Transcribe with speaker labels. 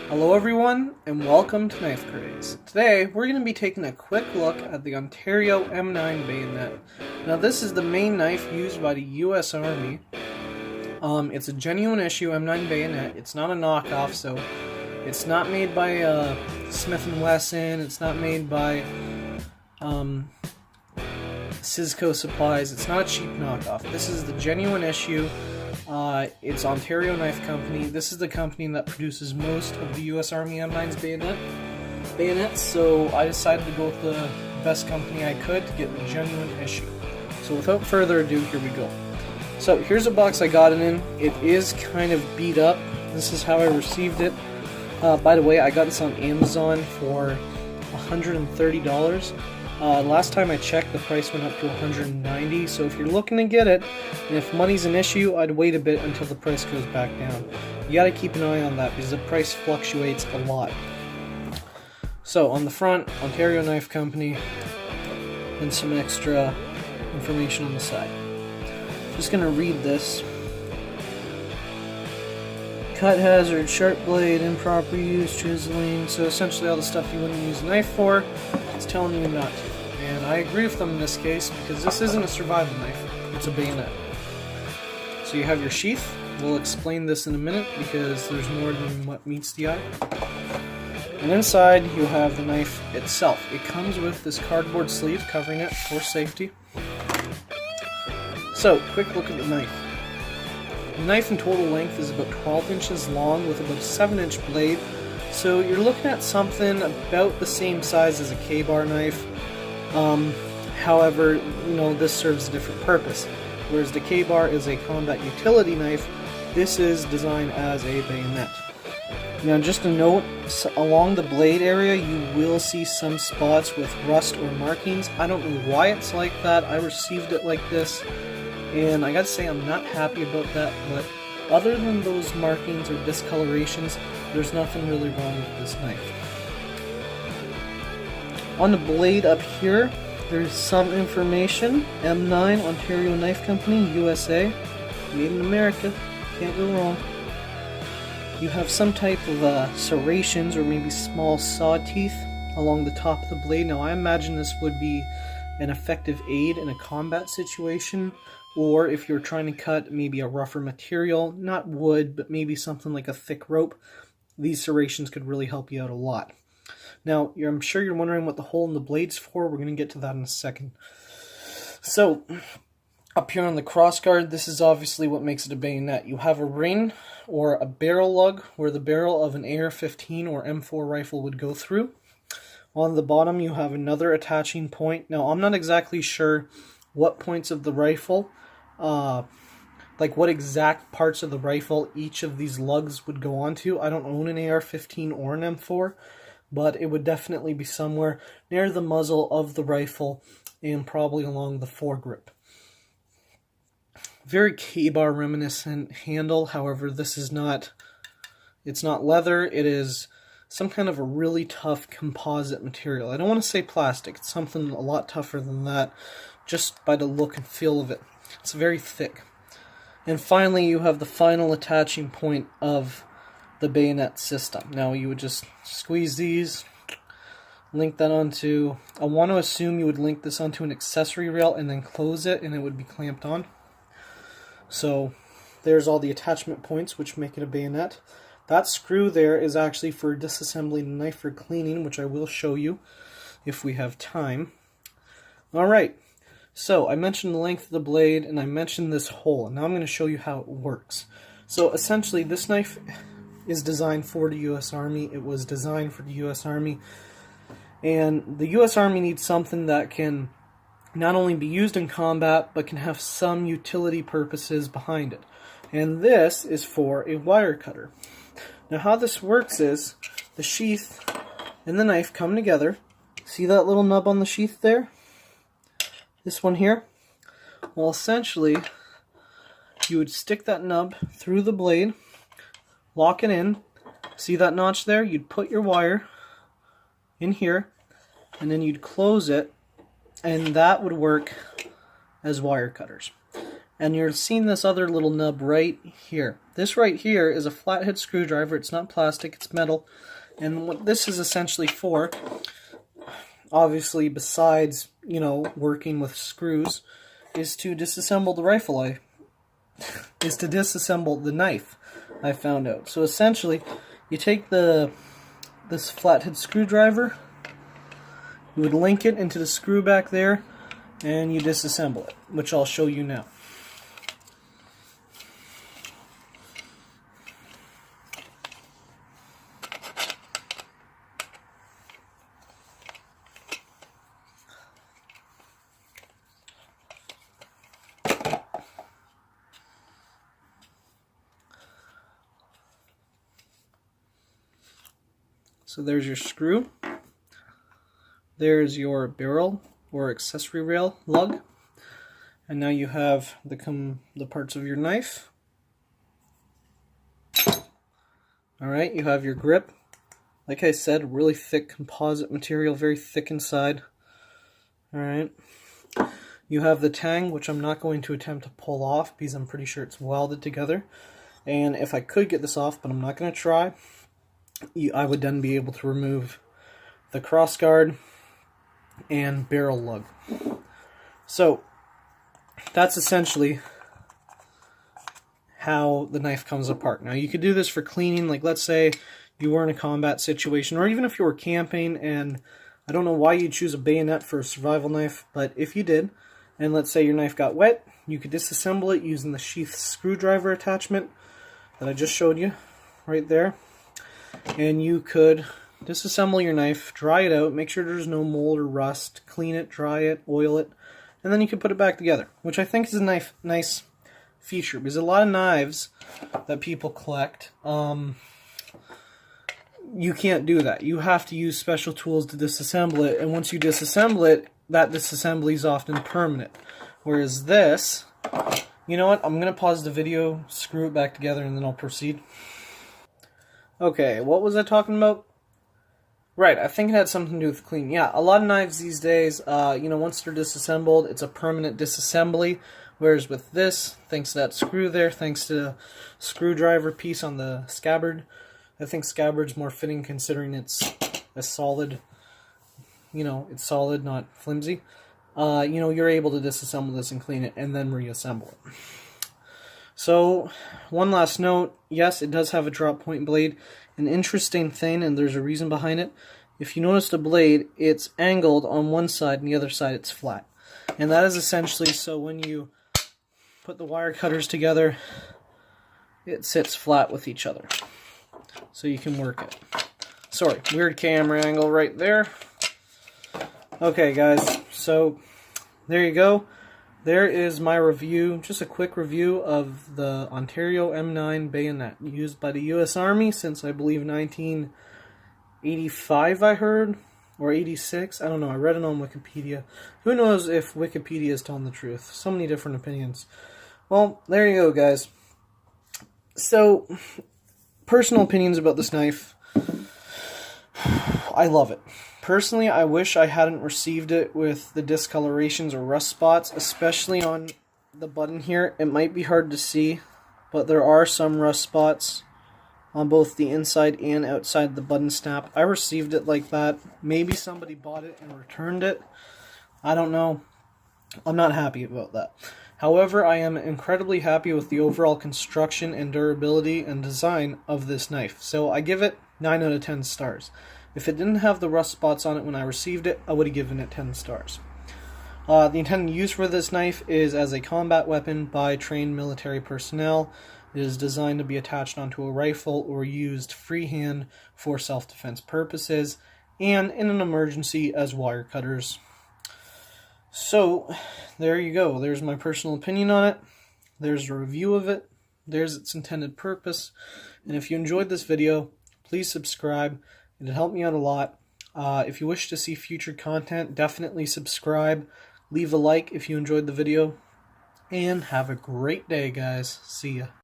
Speaker 1: Hello everyone, and welcome to Knife Craze. Today, we're going to be taking a quick look at the Ontario M9 bayonet. Now this is the main knife used by the US Army. It's a genuine issue M9 bayonet. It's not a knockoff, so it's not made by Smith & Wesson, it's not made by Cisco Supplies, it's not a cheap knockoff. This is the genuine issue. It's Ontario Knife Company. This is the company that produces most of the US Army M9's bayonets, so I decided to go with the best company I could to get the genuine issue. So without further ado, here we go. So here's a box I got it in. It is kind of beat up. This is how I received it. By the way, I got this on Amazon for $130. Last time I checked, the price went up to $190, so if you're looking to get it, and if money's an issue, I'd wait a bit until the price goes back down. You gotta keep an eye on that because the price fluctuates a lot. So on the front, Ontario Knife Company, and some extra information on the side. Just gonna read this. Cut hazard, sharp blade, improper use, chiseling, so essentially all the stuff you wouldn't use a knife for, it's telling you not to. And I agree with them in this case, because this isn't a survival knife, it's a bayonet. So you have your sheath. We'll explain this in a minute, because there's more than what meets the eye. And inside you have the knife itself. It comes with this cardboard sleeve covering it for safety. So, quick look at the knife. The knife in total length is about 12 inches long with about a 7-inch blade, so you're looking at something about the same size as a K-bar knife. However, this serves a different purpose. Whereas the K-bar is a combat utility knife, this is designed as a bayonet. Now just a note, along the blade area you will see some spots with rust or markings. I don't know why it's like that. I received it like this, and I gotta say I'm not happy about that, but other than those markings or discolorations, there's nothing really wrong with this knife. On the blade up here, there's some information. M9, Ontario Knife Company, USA. Made in America. Can't go wrong. You have some type of serrations or maybe small saw teeth along the top of the blade. Now I imagine this would be an effective aid in a combat situation, or if you're trying to cut maybe a rougher material, not wood, but maybe something like a thick rope, these serrations could really help you out a lot. Now, I'm sure you're wondering what the hole in the blade's for. We're going to get to that in a second. So, up here on the crossguard, this is obviously what makes it a bayonet. You have a ring or a barrel lug where the barrel of an AR-15 or M4 rifle would go through. On the bottom, you have another attaching point. Now, I'm not exactly sure what points of the rifle, like what exact parts of the rifle each of these lugs would go onto. I don't own an AR-15 or an M4, but it would definitely be somewhere near the muzzle of the rifle and probably along the foregrip. Very K-bar reminiscent handle, however this is not, it's not leather, it is some kind of a really tough composite material. I don't want to say plastic, it's something a lot tougher than that, just by the look and feel of it. It's very thick. And finally you have the final attaching point of the bayonet system. Now you would just squeeze these, link that onto, I want to assume you would link this onto an accessory rail and then close it and it would be clamped on. So there's all the attachment points which make it a bayonet. That screw there is actually for disassembling the knife for cleaning, which I will show you if we have time. Alright, so I mentioned the length of the blade and I mentioned this hole, and now I'm going to show you how it works. So essentially this knife is designed for the US Army. It was designed for the US Army, and the US Army needs something that can not only be used in combat but can have some utility purposes behind it, and this is for a wire cutter. Now how this works is the sheath and the knife come together. See that little nub on the sheath there? This one here? Well, essentially you would stick that nub through the blade, lock it in. See that notch there? You'd put your wire in here, and then you'd close it, and that would work as wire cutters. And you're seeing this other little nub right here. This right here is a flathead screwdriver. It's not plastic, it's metal. And what this is essentially for, obviously besides, you know, working with screws, is to disassemble the rifle. Is to disassemble the knife, I found out. So essentially, you take this flathead screwdriver, you would link it into the screw back there, and you disassemble it, which I'll show you now. So there's your screw, there's your barrel or accessory rail lug, and now you have the parts of your knife. Alright, you have your grip. Like I said, really thick composite material, very thick inside. Alright. You have the tang, which I'm not going to attempt to pull off because I'm pretty sure it's welded together. And if I could get this off, but I'm not going to try, I would then be able to remove the crossguard and barrel lug. So that's essentially how the knife comes apart. Now you could do this for cleaning, like let's say you were in a combat situation, or even if you were camping, and I don't know why you'd choose a bayonet for a survival knife, but if you did, and let's say your knife got wet, you could disassemble it using the sheath screwdriver attachment that I just showed you right there. And you could disassemble your knife, dry it out, make sure there's no mold or rust, clean it, dry it, oil it, and then you can put it back together, which I think is a nice feature, because a lot of knives that people collect, you can't do that. You have to use special tools to disassemble it, and once you disassemble it, that disassembly is often permanent. Whereas this, you know what, I'm going to pause the video, screw it back together, and then I'll proceed. Okay, what was I talking about? Right, I think it had something to do with cleaning. Yeah, a lot of knives these days, you know, once they're disassembled, it's a permanent disassembly. Whereas with this, thanks to that screw there, thanks to the screwdriver piece on the scabbard, I think scabbard's more fitting considering it's a solid, you know, it's solid, not flimsy. You know, you're able to disassemble this and clean it and then reassemble it. So, one last note, yes, it does have a drop point blade. An interesting thing, and there's a reason behind it, if you notice the blade, it's angled on one side and the other side it's flat. And that is essentially so when you put the wire cutters together, it sits flat with each other. So you can work it. Sorry, weird camera angle right there. Okay guys, so there you go. There is my review, just a quick review of the Ontario M9 bayonet, used by the U.S. Army since I believe 1985 I heard, or 86, I don't know, I read it on Wikipedia. Who knows if Wikipedia is telling the truth, so many different opinions. Well, there you go guys. So, personal opinions about this knife, I love it. Personally, I wish I hadn't received it with the discolorations or rust spots, especially on the button here. It might be hard to see, but there are some rust spots on both the inside and outside the button snap. I received it like that. Maybe somebody bought it and returned it. I don't know. I'm not happy about that. However, I am incredibly happy with the overall construction and durability and design of this knife. So I give it 9 out of 10 stars. If it didn't have the rust spots on it when I received it, I would have given it 10 stars. The intended use for this knife is as a combat weapon by trained military personnel. It is designed to be attached onto a rifle or used freehand for self-defense purposes, and in an emergency as wire cutters. So, there you go. There's my personal opinion on it. There's a review of it. There's its intended purpose. And if you enjoyed this video, please subscribe. It'd help me out a lot. If you wish to see future content, definitely subscribe. Leave a like if you enjoyed the video. And have a great day, guys. See ya.